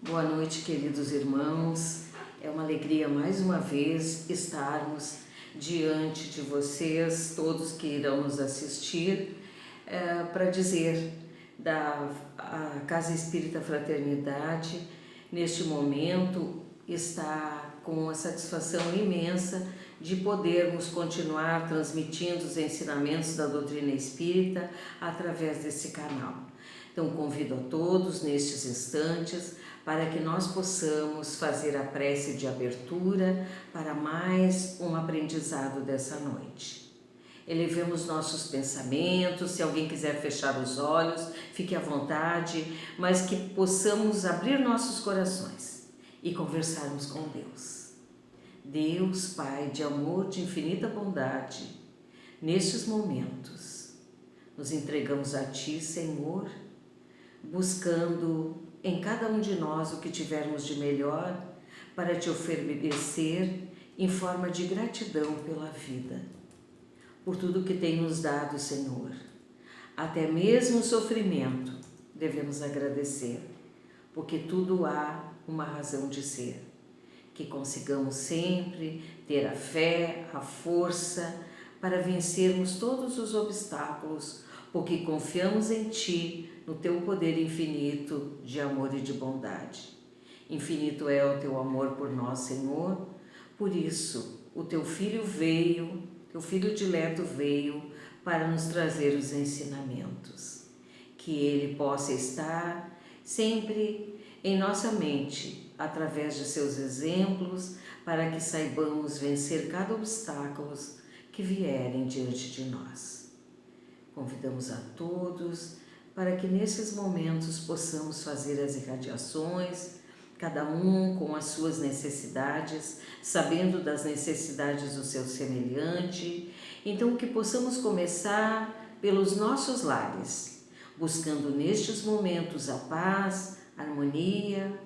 Boa noite, queridos irmãos. É uma alegria mais uma vez estarmos diante de vocês, todos que irão nos assistir, para dizer a Casa Espírita Fraternidade, neste momento, está com uma satisfação imensa de podermos continuar transmitindo os ensinamentos da doutrina espírita através desse canal. Então, convido a todos nestes instantes para que nós possamos fazer a prece de abertura para mais um aprendizado dessa noite. Elevemos nossos pensamentos, se alguém quiser fechar os olhos, fique à vontade, mas que possamos abrir nossos corações e conversarmos com Deus. Deus, Pai de amor, de infinita bondade, nestes momentos, nos entregamos a Ti, Senhor, buscando em cada um de nós o que tivermos de melhor para Te oferecer em forma de gratidão pela vida, por tudo que tem nos dado, Senhor. Até mesmo o sofrimento devemos agradecer, porque tudo há uma razão de ser. Que consigamos sempre ter a fé, a força para vencermos todos os obstáculos, porque confiamos em Ti, no Teu poder infinito de amor e de bondade. Infinito é o Teu amor por nós, Senhor, por isso o Teu Filho veio, Teu Filho dileto veio para nos trazer os ensinamentos. Que Ele possa estar sempre em nossa mente, através de seus exemplos, para que saibamos vencer cada obstáculo que vierem diante de nós. Convidamos a todos para que nesses momentos possamos fazer as irradiações, cada um com as suas necessidades, sabendo das necessidades do seu semelhante. Então que possamos começar pelos nossos lares, buscando nestes momentos a paz, a harmonia,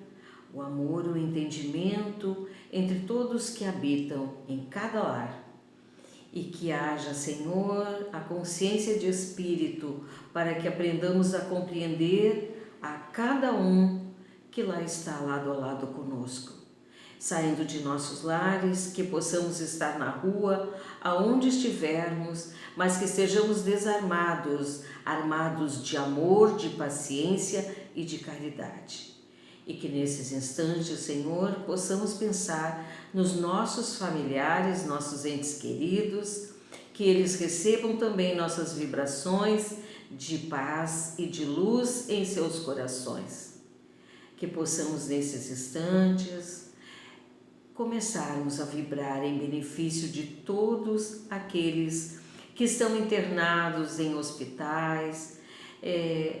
o amor, o entendimento entre todos que habitam em cada lar. E que haja, Senhor, a consciência de espírito para que aprendamos a compreender a cada um que lá está lado a lado conosco. Saindo de nossos lares, que possamos estar na rua, aonde estivermos, mas que estejamos desarmados, armados de amor, de paciência e de caridade. E que nesses instantes, Senhor, possamos pensar nos nossos familiares, nossos entes queridos, que eles recebam também nossas vibrações de paz e de luz em seus corações. Que possamos nesses instantes começarmos a vibrar em benefício de todos aqueles que estão internados em hospitais,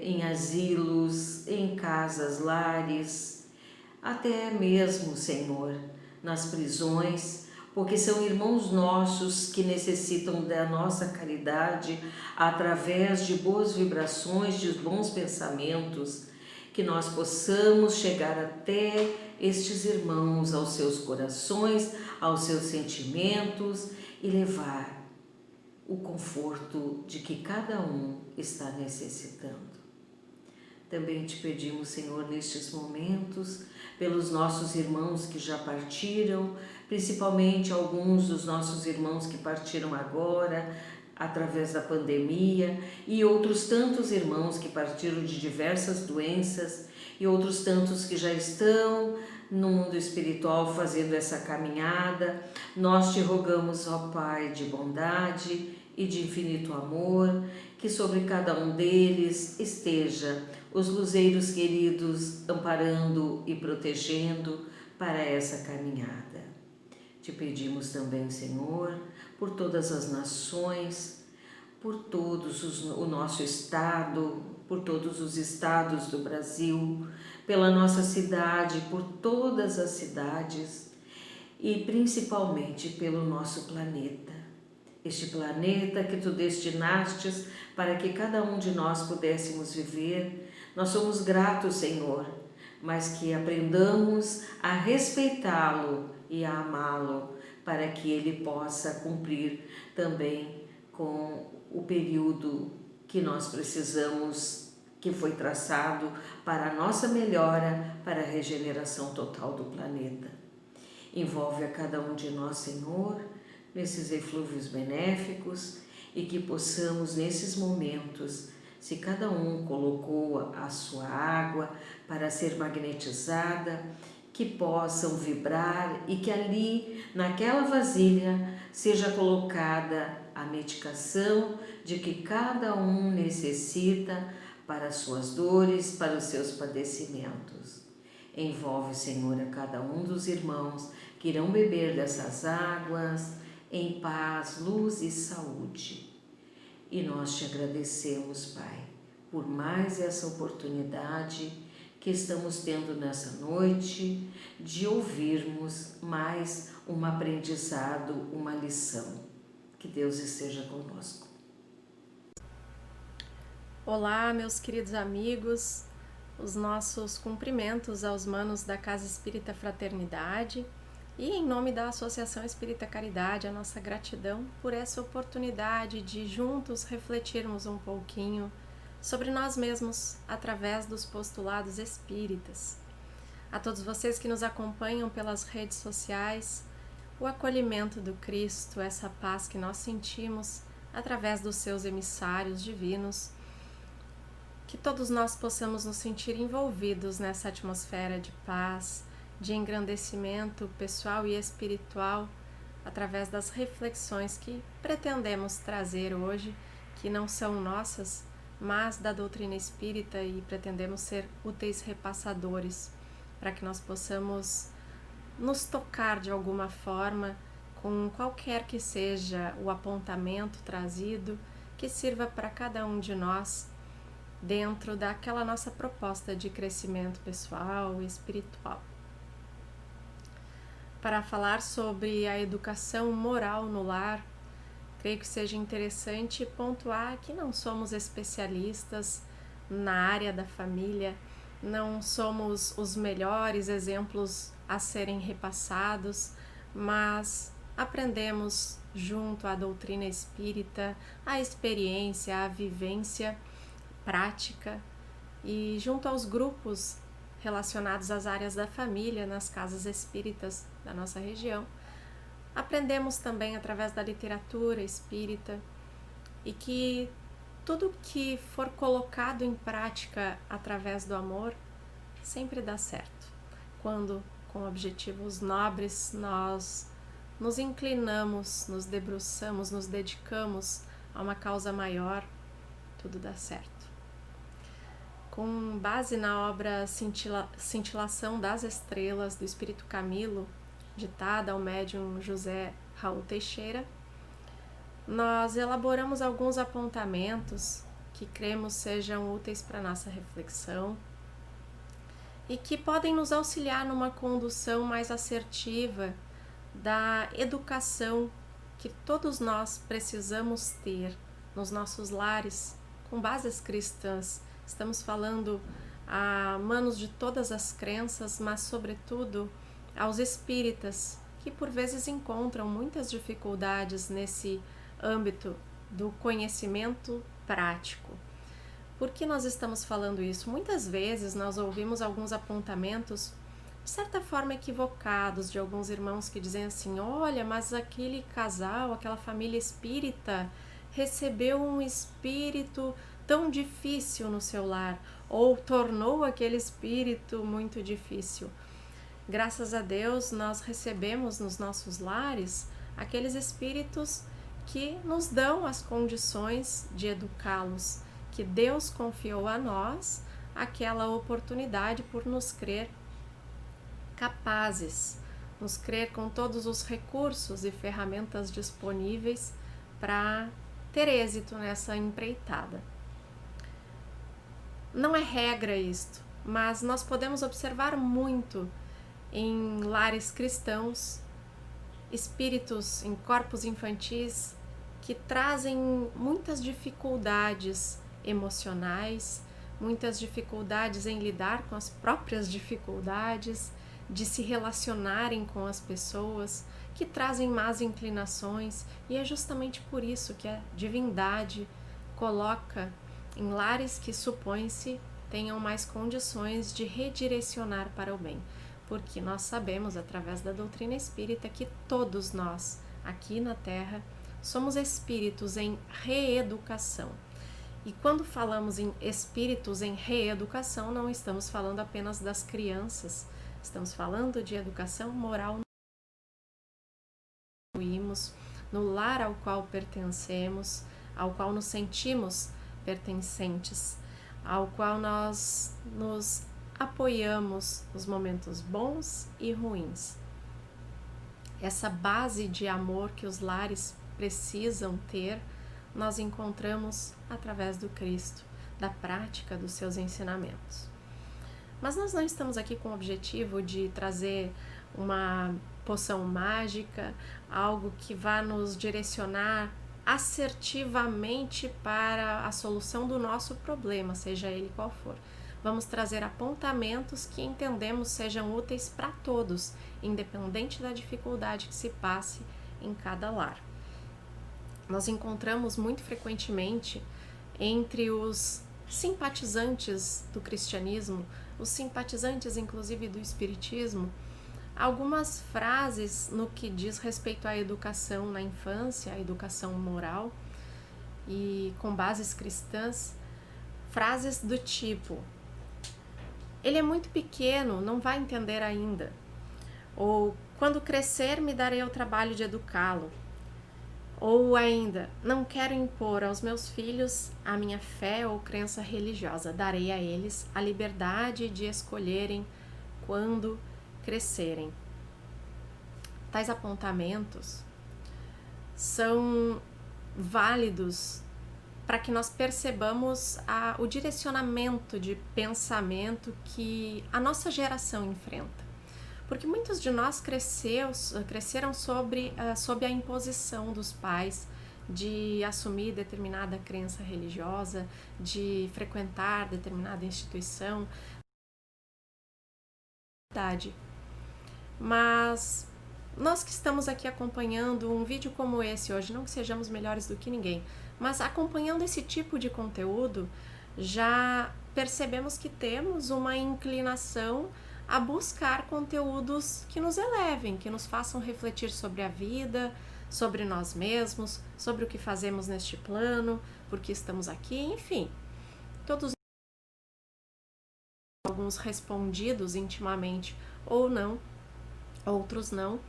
em asilos, em casas, lares, até mesmo, Senhor, nas prisões, porque são irmãos nossos que necessitam da nossa caridade através de boas vibrações, de bons pensamentos, que nós possamos chegar até estes irmãos, aos seus corações, aos seus sentimentos e levar o conforto de que cada um está necessitando. Também te pedimos, Senhor, nestes momentos, pelos nossos irmãos que já partiram, principalmente alguns dos nossos irmãos que partiram agora, através da pandemia, e outros tantos irmãos que partiram de diversas doenças, e outros tantos que já estão no mundo espiritual fazendo essa caminhada. Nós te rogamos, ó Pai de bondade e de infinito amor, que sobre cada um deles esteja os luzeiros queridos amparando e protegendo para essa caminhada. Te pedimos também, Senhor, por todas as nações, por todos o nosso estado, por todos os estados do Brasil, pela nossa cidade, por todas as cidades e principalmente pelo nosso planeta. Este planeta que Tu destinastes para que cada um de nós pudéssemos viver. Nós somos gratos, Senhor, mas que aprendamos a respeitá-lo e a amá-lo, para que ele possa cumprir também com o período que nós precisamos que foi traçado para a nossa melhora, para a regeneração total do planeta. Envolve a cada um de nós, Senhor, nesses eflúvios benéficos e que possamos, nesses momentos, se cada um colocou a sua água para ser magnetizada, que possam vibrar e que ali, naquela vasilha, seja colocada a medicação de que cada um necessita para as suas dores, para os seus padecimentos. Envolve, Senhor, a cada um dos irmãos que irão beber dessas águas em paz, luz e saúde. E nós te agradecemos, Pai, por mais essa oportunidade que estamos tendo nessa noite de ouvirmos mais um aprendizado, uma lição. Que Deus esteja conosco. Olá, meus queridos amigos, os nossos cumprimentos aos manos da Casa Espírita Fraternidade e em nome da Associação Espírita Caridade, a nossa gratidão por essa oportunidade de juntos refletirmos um pouquinho sobre nós mesmos através dos postulados espíritas. A todos vocês que nos acompanham pelas redes sociais, o acolhimento do Cristo, essa paz que nós sentimos através dos seus emissários divinos, que todos nós possamos nos sentir envolvidos nessa atmosfera de paz, de engrandecimento pessoal e espiritual, através das reflexões que pretendemos trazer hoje, que não são nossas, mas da doutrina espírita, e pretendemos ser úteis repassadores, para que nós possamos nos tocar de alguma forma, com qualquer que seja o apontamento trazido, que sirva para cada um de nós, dentro daquela nossa proposta de crescimento pessoal e espiritual. Para falar sobre a educação moral no lar, creio que seja interessante pontuar que não somos especialistas na área da família, não somos os melhores exemplos a serem repassados, mas aprendemos junto à doutrina espírita, a experiência, a vivência prática e junto aos grupos relacionados às áreas da família nas casas espíritas da nossa região. Aprendemos também através da literatura espírita e que tudo que for colocado em prática através do amor sempre dá certo. Quando, com objetivos nobres, nós nos inclinamos, nos debruçamos, nos dedicamos a uma causa maior, tudo dá certo. Com base na obra Cintilação das Estrelas, do Espírito Camilo, ditada ao médium José Raul Teixeira, nós elaboramos alguns apontamentos que cremos sejam úteis para nossa reflexão e que podem nos auxiliar numa condução mais assertiva da educação que todos nós precisamos ter nos nossos lares, com bases cristãs. Estamos falando a manos de todas as crenças, mas sobretudo aos espíritas, que por vezes encontram muitas dificuldades nesse âmbito do conhecimento prático. Por que nós estamos falando isso? Muitas vezes nós ouvimos alguns apontamentos, de certa forma equivocados, de alguns irmãos que dizem assim: olha, mas aquele casal, aquela família espírita recebeu um espírito tão difícil no seu lar, ou tornou aquele espírito muito difícil. Graças a Deus, nós recebemos nos nossos lares aqueles espíritos que nos dão as condições de educá-los, que Deus confiou a nós aquela oportunidade por nos crer capazes, nos crer com todos os recursos e ferramentas disponíveis para ter êxito nessa empreitada. Não é regra isto, mas nós podemos observar muito em lares cristãos, espíritos em corpos infantis que trazem muitas dificuldades emocionais, muitas dificuldades em lidar com as próprias dificuldades, de se relacionarem com as pessoas, que trazem más inclinações, e é justamente por isso que a divindade coloca em lares que supõe-se tenham mais condições de redirecionar para o bem, porque nós sabemos, através da doutrina espírita, que todos nós, aqui na Terra, somos espíritos em reeducação. E quando falamos em espíritos em reeducação, não estamos falando apenas das crianças, estamos falando de educação moral no lar ao qual pertencemos, ao qual nos sentimos pertencentes, ao qual nós nos apoiamos nos momentos bons e ruins. Essa base de amor que os lares precisam ter, nós encontramos através do Cristo, da prática dos seus ensinamentos. Mas nós não estamos aqui com o objetivo de trazer uma poção mágica, algo que vá nos direcionar assertivamente para a solução do nosso problema, seja ele qual for. Vamos trazer apontamentos que entendemos sejam úteis para todos, independente da dificuldade que se passe em cada lar. Nós encontramos muito frequentemente entre os simpatizantes do cristianismo, os simpatizantes inclusive do espiritismo, algumas frases no que diz respeito à educação na infância, à educação moral e com bases cristãs, frases do tipo: ele é muito pequeno, não vai entender ainda, ou quando crescer me darei o trabalho de educá-lo, ou ainda, não quero impor aos meus filhos a minha fé ou crença religiosa, darei a eles a liberdade de escolherem quando crescerem. Tais apontamentos são válidos para que nós percebamos o direcionamento de pensamento que a nossa geração enfrenta. Porque muitos de nós cresceram sob a imposição dos pais de assumir determinada crença religiosa, de frequentar determinada instituição. Mas nós que estamos aqui acompanhando um vídeo como esse hoje, não que sejamos melhores do que ninguém, mas acompanhando esse tipo de conteúdo, já percebemos que temos uma inclinação a buscar conteúdos que nos elevem, que nos façam refletir sobre a vida, sobre nós mesmos, sobre o que fazemos neste plano, por que estamos aqui, enfim. Todos alguns respondidos intimamente ou não, outros não,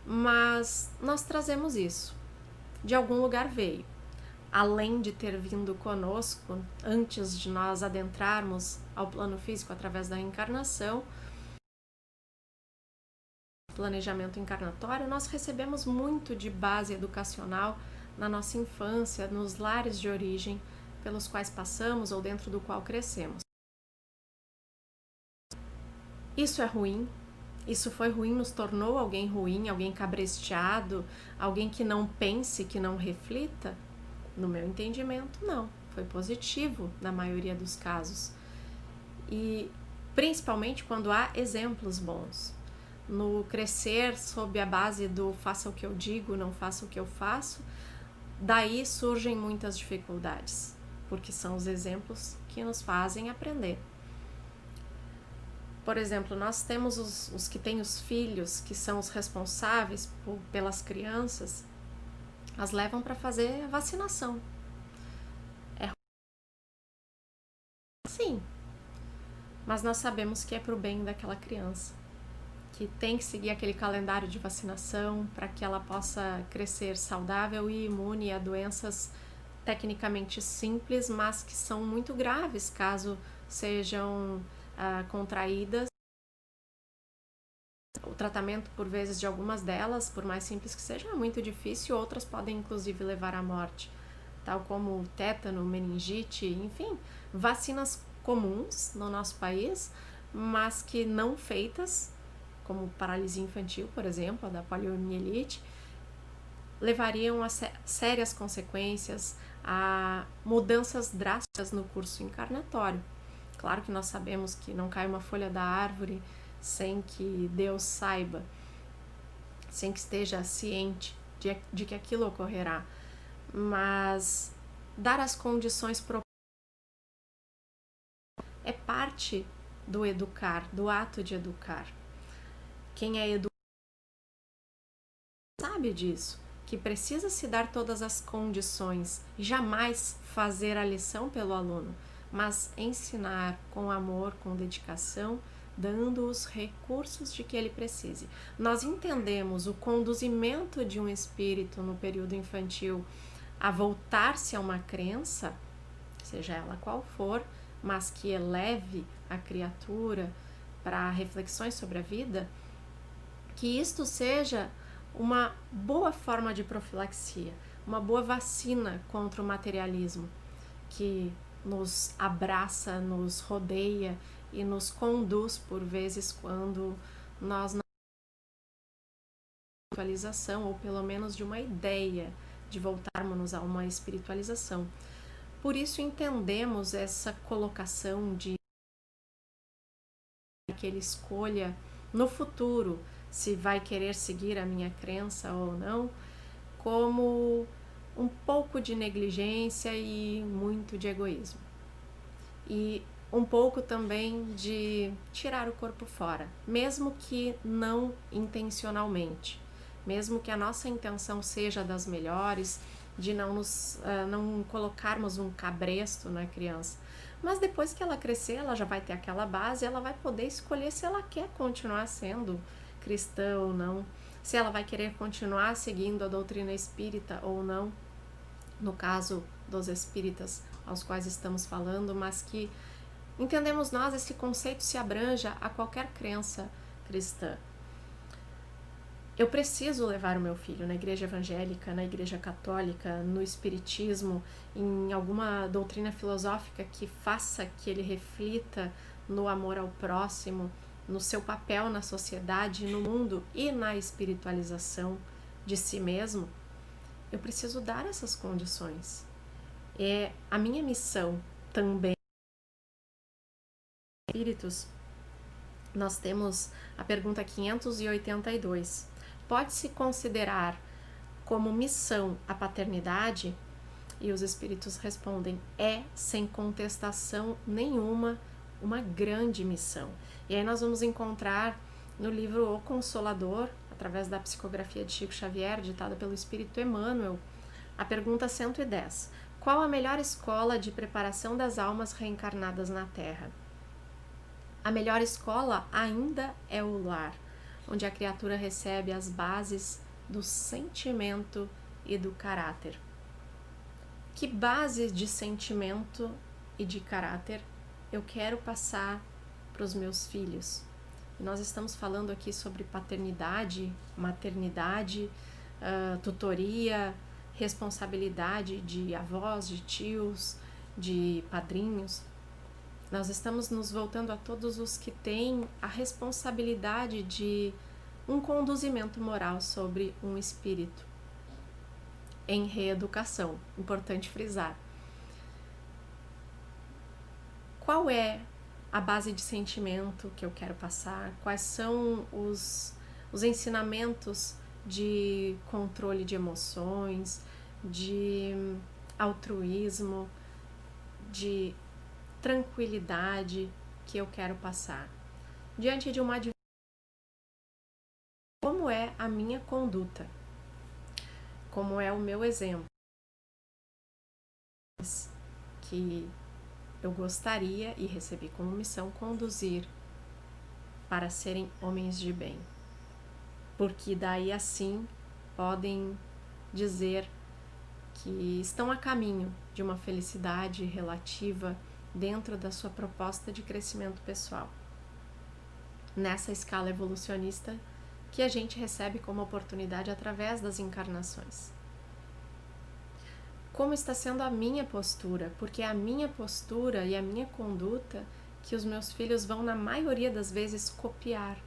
mas nós trazemos isso. De algum lugar veio. Além de ter vindo conosco antes de nós adentrarmos ao plano físico através da encarnação, planejamento encarnatório, nós recebemos muito de base educacional na nossa infância, nos lares de origem pelos quais passamos ou dentro do qual crescemos. Isso é ruim, isso foi ruim, nos tornou alguém ruim, alguém cabresteado, alguém que não pense, que não reflita? No meu entendimento, não. Foi positivo na maioria dos casos. E principalmente quando há exemplos bons. No crescer sob a base do faça o que eu digo, não faça o que eu faço, daí surgem muitas dificuldades, porque são os exemplos que nos fazem aprender. Por exemplo, nós temos os que têm os filhos, que são os responsáveis pelas crianças, as levam para fazer a vacinação. É sim, mas nós sabemos que é para o bem daquela criança, que tem que seguir aquele calendário de vacinação para que ela possa crescer saudável e imune a doenças tecnicamente simples, mas que são muito graves caso sejam contraídas. O tratamento, por vezes, de algumas delas, por mais simples que seja, é muito difícil, outras podem inclusive levar à morte, tal como tétano, meningite, enfim, vacinas comuns no nosso país, mas que não feitas, como paralisia infantil, por exemplo, a da poliomielite, levariam a sérias consequências, a mudanças drásticas no curso encarnatório. Claro que nós sabemos que não cai uma folha da árvore sem que Deus saiba, sem que esteja ciente de que aquilo ocorrerá, mas dar as condições é parte do educar, do ato de educar. Quem é educado sabe disso, que precisa se dar todas as condições, jamais fazer a lição pelo aluno, mas ensinar com amor, com dedicação, dando os recursos de que ele precise. Nós entendemos o conduzimento de um espírito no período infantil a voltar-se a uma crença, seja ela qual for, mas que eleve a criatura para reflexões sobre a vida, que isto seja uma boa forma de profilaxia, uma boa vacina contra o materialismo que nos abraça, nos rodeia e nos conduz por vezes quando nós não temos espiritualização, ou pelo menos de uma ideia de voltarmos a uma espiritualização. Por isso entendemos essa colocação de que ele escolha no futuro se vai querer seguir a minha crença ou não, como um pouco de negligência e muito de egoísmo. E um pouco também de tirar o corpo fora, mesmo que não intencionalmente, mesmo que a nossa intenção seja das melhores, de não colocarmos um cabresto na criança. Mas depois que ela crescer, ela já vai ter aquela base, ela vai poder escolher se ela quer continuar sendo cristã ou não, se ela vai querer continuar seguindo a doutrina espírita ou não, no caso dos espíritas aos quais estamos falando, mas que entendemos nós, esse conceito se abranja a qualquer crença cristã. Eu preciso levar o meu filho na igreja evangélica, na igreja católica, no espiritismo, em alguma doutrina filosófica que faça que ele reflita no amor ao próximo, no seu papel na sociedade, no mundo e na espiritualização de si mesmo. Eu preciso dar essas condições. É a minha missão também. Espíritos, nós temos a pergunta 582. Pode-se considerar como missão a paternidade? E os espíritos respondem, sem contestação nenhuma, uma grande missão. E aí nós vamos encontrar no livro O Consolador, através da psicografia de Chico Xavier, ditada pelo Espírito Emmanuel, a pergunta 110. Qual a melhor escola de preparação das almas reencarnadas na Terra? A melhor escola ainda é o lar, onde a criatura recebe as bases do sentimento e do caráter. Que base de sentimento e de caráter eu quero passar para os meus filhos? E nós estamos falando aqui sobre paternidade, maternidade, tutoria, responsabilidade de avós, de tios, de padrinhos. Nós estamos nos voltando a todos os que têm a responsabilidade de um conduzimento moral sobre um espírito. Em reeducação, importante frisar. Qual é a base de sentimento que eu quero passar? Quais são os ensinamentos de controle de emoções, de altruísmo, de tranquilidade que eu quero passar? Diante de uma adversidade, como é a minha conduta? Como é o meu exemplo? Que eu gostaria e recebi como missão conduzir para serem homens de bem. Porque daí assim podem dizer que estão a caminho de uma felicidade relativa dentro da sua proposta de crescimento pessoal. Nessa escala evolucionista que a gente recebe como oportunidade através das encarnações. Como está sendo a minha postura? Porque é a minha postura e a minha conduta que os meus filhos vão, na maioria das vezes, copiar,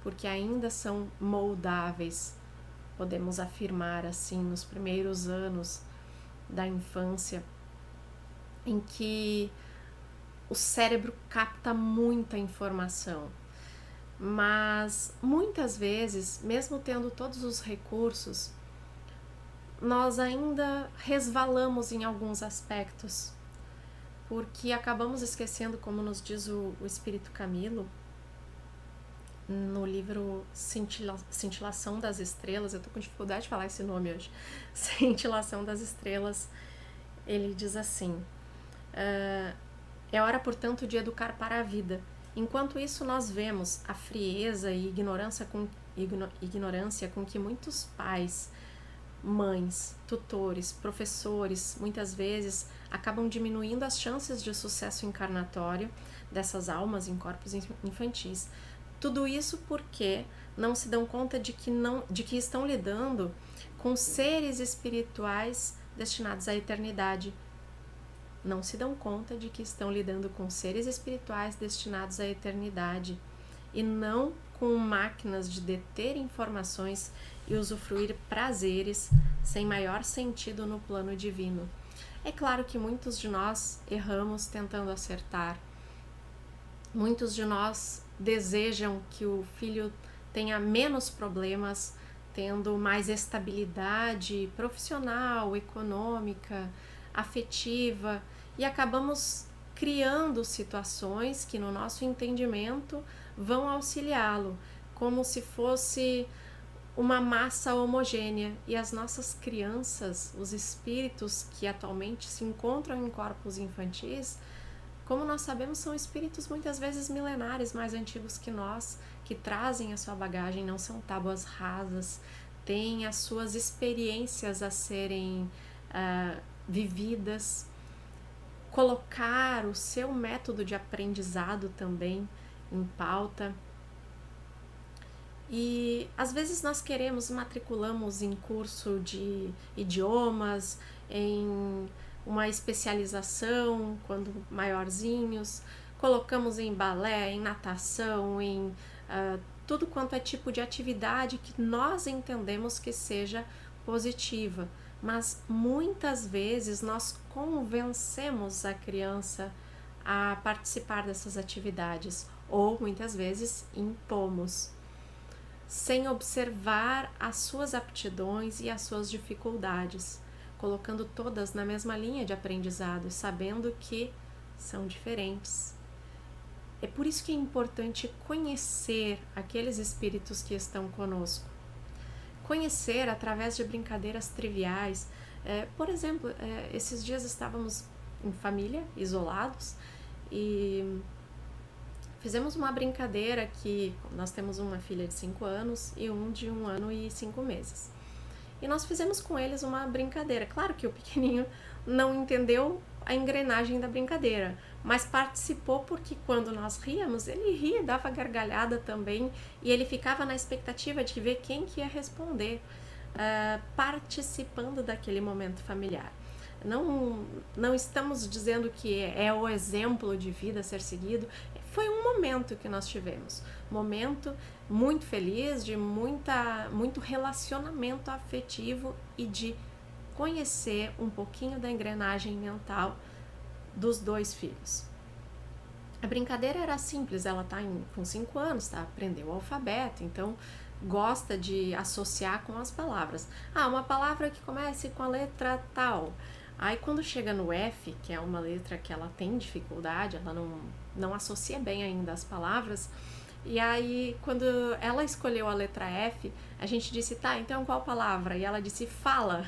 porque ainda são moldáveis, podemos afirmar assim, nos primeiros anos da infância, em que o cérebro capta muita informação, mas muitas vezes, mesmo tendo todos os recursos, nós ainda resvalamos em alguns aspectos. porque acabamos esquecendo, como nos diz o Espírito Camilo, no livro Cintilação das Estrelas, eu tô com dificuldade de falar esse nome hoje, Cintilação das Estrelas, ele diz assim: é hora, portanto, de educar para a vida. Enquanto isso, nós vemos a frieza e ignorância com que muitos pais, mães, tutores, professores, muitas vezes acabam diminuindo as chances de sucesso encarnatório dessas almas em corpos infantis. Tudo isso porque não se dão conta de que estão lidando com seres espirituais destinados à eternidade. Não se dão conta de que estão lidando com seres espirituais destinados à eternidade e não com máquinas de deter informações e usufruir prazeres sem maior sentido no plano divino. É claro que muitos de nós erramos tentando acertar. Muitos de nós desejam que o filho tenha menos problemas, tendo mais estabilidade profissional, econômica, afetiva, e acabamos criando situações que, no nosso entendimento, vão auxiliá-lo, como se fosse uma massa homogênea. E as nossas crianças, os espíritos que atualmente se encontram em corpos infantis, como nós sabemos, são espíritos muitas vezes milenares, mais antigos que nós, que trazem a sua bagagem, não são tábuas rasas, têm as suas experiências a serem vividas, colocar o seu método de aprendizado também em pauta. E às vezes nós matriculamos em curso de idiomas, em uma especialização quando maiorzinhos, colocamos em balé, em natação, em tudo quanto é tipo de atividade que nós entendemos que seja positiva, mas muitas vezes nós convencemos a criança a participar dessas atividades, ou muitas vezes impomos, sem observar as suas aptidões e as suas dificuldades, colocando todas na mesma linha de aprendizado, sabendo que são diferentes. É por isso que é importante conhecer aqueles espíritos que estão conosco. Conhecer através de brincadeiras triviais. Por exemplo, esses dias estávamos em família, isolados, e fizemos uma brincadeira que nós temos uma filha de 5 anos e um de 1 ano e 5 meses. E nós fizemos com eles uma brincadeira. Claro que o pequenininho não entendeu a engrenagem da brincadeira, mas participou porque quando nós ríamos, ele ria, dava gargalhada também, e ele ficava na expectativa de ver quem que ia responder, participando daquele momento familiar. Não estamos dizendo que é o exemplo de vida a ser seguido, foi um momento que nós tivemos, momento muito feliz, de muito relacionamento afetivo e de conhecer um pouquinho da engrenagem mental dos 2 filhos. A brincadeira era simples, ela está com 5 anos, aprendeu o alfabeto, então gosta de associar com as palavras. Uma palavra que comece com a letra tal. Aí quando chega no F, que é uma letra que ela tem dificuldade, ela não associa bem ainda as palavras, e aí quando ela escolheu a letra F, a gente disse, então qual palavra? E ela disse, fala,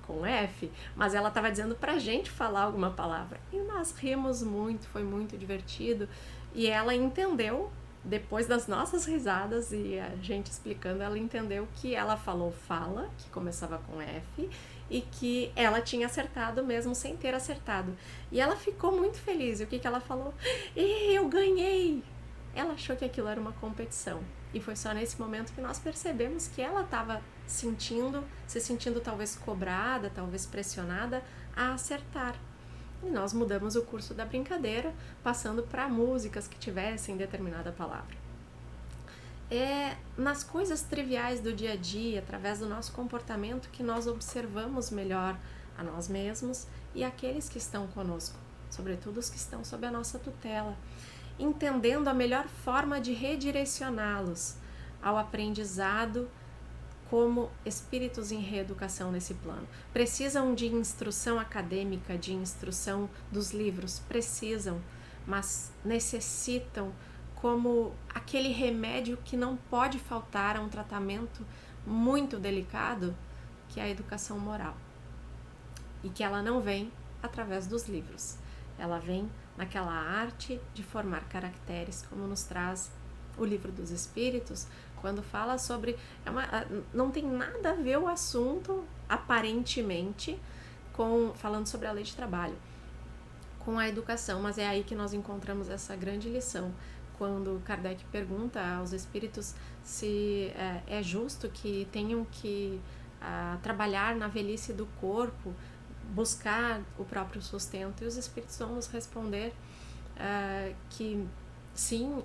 com F, mas ela estava dizendo pra gente falar alguma palavra. E nós rimos muito, foi muito divertido, e ela entendeu, depois das nossas risadas e a gente explicando, ela entendeu que ela falou fala, que começava com F, e que ela tinha acertado mesmo sem ter acertado. E ela ficou muito feliz. E o que ela falou? Eu ganhei! Ela achou que aquilo era uma competição. E foi só nesse momento que nós percebemos que ela estava se sentindo talvez cobrada, talvez pressionada a acertar. E nós mudamos o curso da brincadeira, passando para músicas que tivessem determinada palavra. É nas coisas triviais do dia a dia, através do nosso comportamento, que nós observamos melhor a nós mesmos e aqueles que estão conosco, sobretudo os que estão sob a nossa tutela, entendendo a melhor forma de redirecioná-los ao aprendizado como espíritos em reeducação nesse plano. Precisam de instrução acadêmica, de instrução dos livros, precisam, mas necessitam como aquele remédio que não pode faltar a um tratamento muito delicado, que é a educação moral. E que ela não vem através dos livros, ela vem naquela arte de formar caracteres, como nos traz o Livro dos Espíritos, quando fala sobre... não tem nada a ver o assunto, aparentemente, falando sobre a lei de trabalho, com a educação, mas é aí que nós encontramos essa grande lição, quando Kardec pergunta aos espíritos se é justo que tenham que trabalhar na velhice do corpo, buscar o próprio sustento, e os espíritos vão nos responder que sim,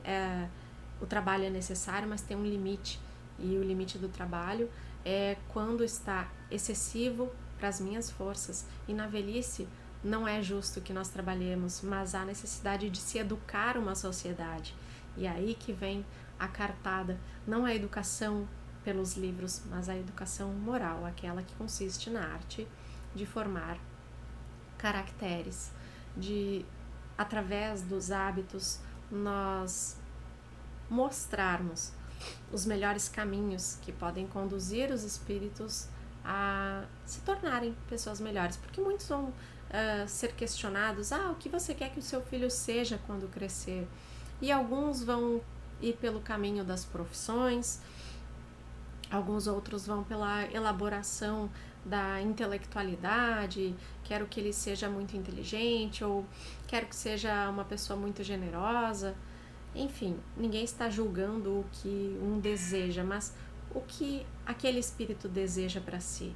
o trabalho é necessário, mas tem um limite, e o limite do trabalho é quando está excessivo para as minhas forças, e na velhice não é justo que nós trabalhemos, mas há necessidade de se educar uma sociedade, e aí que vem a cartada, não a educação pelos livros, mas a educação moral, aquela que consiste na arte de formar caracteres, de, através dos hábitos, nós mostrarmos os melhores caminhos que podem conduzir os espíritos a se tornarem pessoas melhores, porque muitos vão ser questionados, o que você quer que o seu filho seja quando crescer? E alguns vão ir pelo caminho das profissões, alguns outros vão pela elaboração da intelectualidade, quero que ele seja muito inteligente, ou quero que seja uma pessoa muito generosa. Enfim, ninguém está julgando o que um deseja, mas o que aquele espírito deseja para si.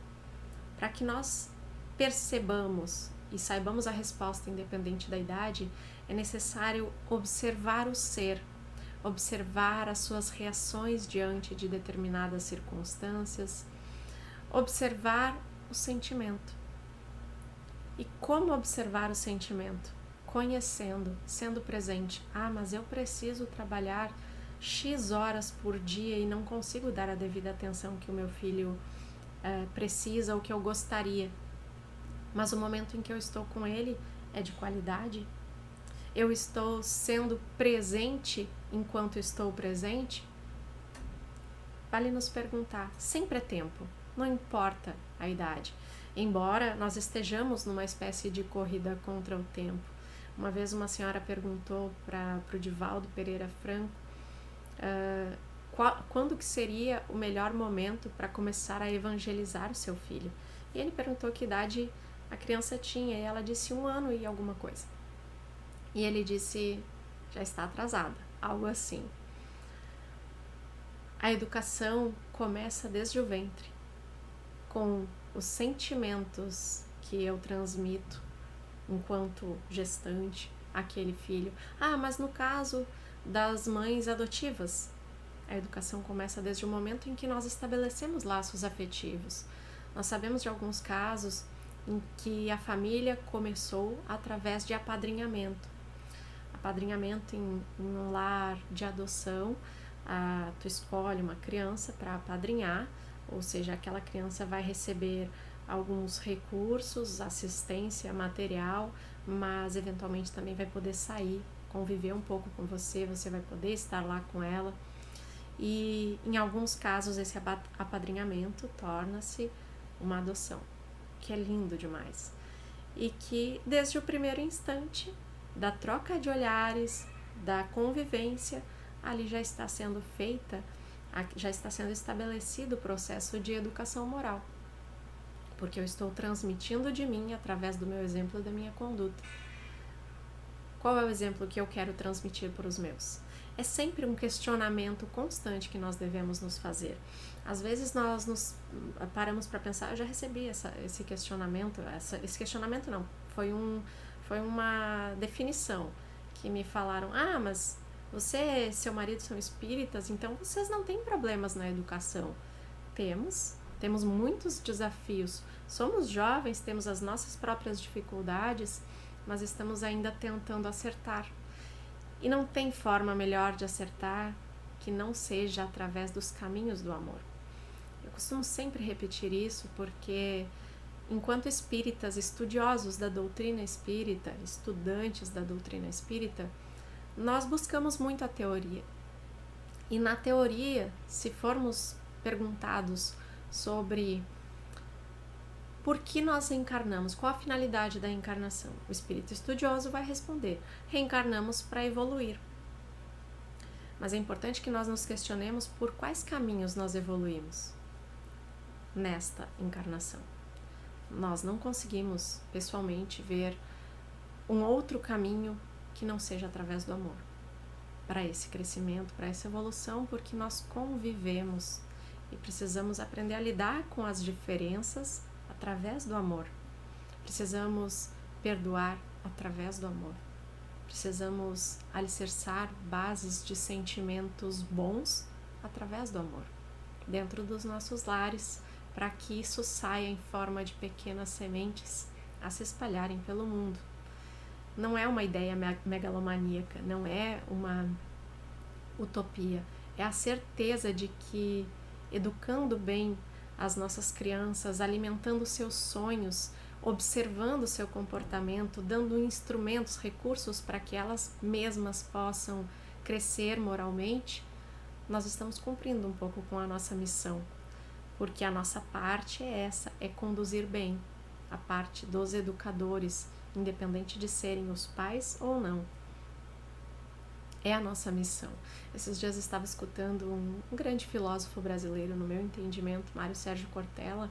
Para que nós percebamos e saibamos a resposta independente da idade, é necessário observar o ser, observar as suas reações diante de determinadas circunstâncias, observar o sentimento. E como observar o sentimento? Conhecendo, sendo presente. Mas eu preciso trabalhar X horas por dia e não consigo dar a devida atenção que o meu filho precisa ou que eu gostaria. Mas o momento em que eu estou com ele é de qualidade? Eu estou sendo presente enquanto estou presente? Vale nos perguntar. Sempre é tempo, não importa a idade. Embora nós estejamos numa espécie de corrida contra o tempo. Uma vez uma senhora perguntou para o Divaldo Pereira Franco quando que seria o melhor momento para começar a evangelizar o seu filho. E ele perguntou que idade a criança tinha, e ela disse 1 ano e alguma coisa. E ele disse, já está atrasada, algo assim. A educação começa desde o ventre, com os sentimentos que eu transmito enquanto gestante, aquele filho. Mas no caso das mães adotivas, a educação começa desde o momento em que nós estabelecemos laços afetivos. Nós sabemos de alguns casos em que a família começou através de apadrinhamento. Apadrinhamento em um lar de adoção, tu escolhe uma criança para apadrinhar, ou seja, aquela criança vai receber alguns recursos, assistência material, mas eventualmente também vai poder sair, conviver um pouco com você, você vai poder estar lá com ela. E em alguns casos esse apadrinhamento torna-se uma adoção, que é lindo demais. E que desde o primeiro instante da troca de olhares, da convivência, ali já está sendo feita, já está sendo estabelecido o processo de educação moral. Porque eu estou transmitindo de mim através do meu exemplo e da minha conduta. Qual é o exemplo que eu quero transmitir para os meus? É sempre um questionamento constante que nós devemos nos fazer. Às vezes nós nos paramos para pensar, eu já recebi esse questionamento, esse questionamento não, foi uma definição que me falaram, mas você e seu marido são espíritas, então vocês não têm problemas na educação. Temos muitos desafios, somos jovens, temos as nossas próprias dificuldades, mas estamos ainda tentando acertar. E não tem forma melhor de acertar que não seja através dos caminhos do amor. Eu costumo sempre repetir isso porque, enquanto espíritas estudiosos da doutrina espírita, estudantes da doutrina espírita, nós buscamos muito a teoria. E na teoria, se formos perguntados sobre por que nós reencarnamos, qual a finalidade da encarnação, o espírito estudioso vai responder: reencarnamos para evoluir. Mas é importante que nós nos questionemos por quais caminhos nós evoluímos nesta encarnação. Nós não conseguimos, pessoalmente, ver um outro caminho que não seja através do amor para esse crescimento, para essa evolução, porque nós convivemos e precisamos aprender a lidar com as diferenças através do amor. Precisamos perdoar através do amor. Precisamos alicerçar bases de sentimentos bons através do amor, dentro dos nossos lares, para que isso saia em forma de pequenas sementes a se espalharem pelo mundo. Não é uma ideia megalomaníaca, não é uma utopia, é a certeza de que, educando bem as nossas crianças, alimentando seus sonhos, observando seu comportamento, dando instrumentos, recursos para que elas mesmas possam crescer moralmente, nós estamos cumprindo um pouco com a nossa missão, porque a nossa parte é essa, é conduzir bem, a parte dos educadores, independente de serem os pais ou não. É a nossa missão. Esses dias eu estava escutando um grande filósofo brasileiro, no meu entendimento, Mário Sérgio Cortella,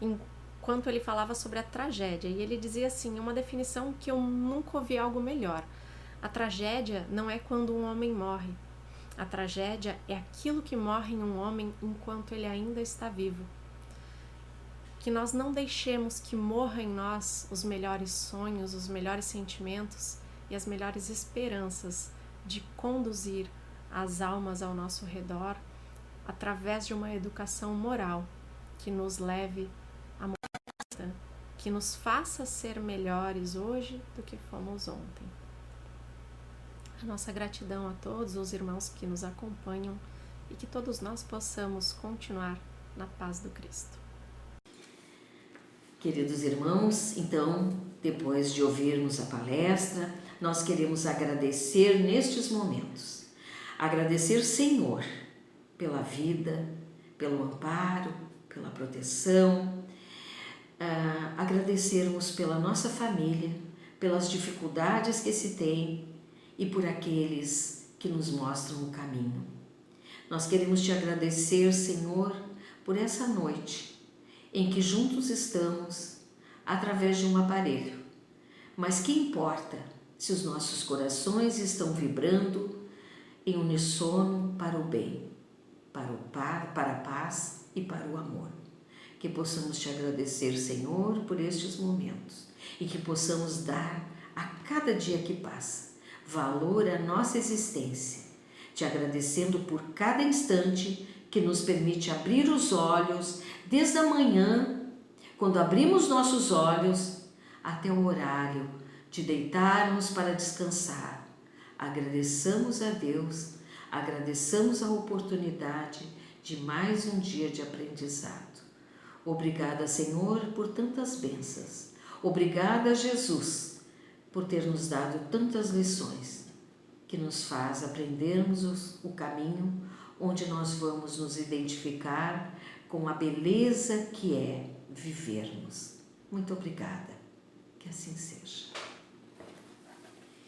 enquanto ele falava sobre a tragédia, e ele dizia assim, uma definição que eu nunca ouvi algo melhor: a tragédia não é quando um homem morre, a tragédia é aquilo que morre em um homem enquanto ele ainda está vivo. Que nós não deixemos que morra em nós os melhores sonhos, os melhores sentimentos e as melhores esperanças de conduzir as almas ao nosso redor através de uma educação moral que nos leve à mudança, que nos faça ser melhores hoje do que fomos ontem. A nossa gratidão a todos os irmãos que nos acompanham e que todos nós possamos continuar na paz do Cristo. Queridos irmãos, então, depois de ouvirmos a palestra, nós queremos agradecer nestes momentos. Agradecer, Senhor, pela vida, pelo amparo, pela proteção. Agradecermos pela nossa família, pelas dificuldades que se tem e por aqueles que nos mostram o caminho. Nós queremos te agradecer, Senhor, por essa noite em que juntos estamos através de um aparelho. Mas que importa se os nossos corações estão vibrando em uníssono para o bem, para a paz e para o amor. Que possamos te agradecer, Senhor, por estes momentos e que possamos dar a cada dia que passa valor à nossa existência, te agradecendo por cada instante que nos permite abrir os olhos desde a manhã, quando abrimos nossos olhos, até o horário de deitarmos para descansar. Agradeçamos a Deus, agradeçamos a oportunidade de mais um dia de aprendizado. Obrigada, Senhor, por tantas bênçãos. Obrigada, Jesus, por ter nos dado tantas lições que nos faz aprendermos o caminho onde nós vamos nos identificar com a beleza que é vivermos. Muito obrigada. Que assim seja.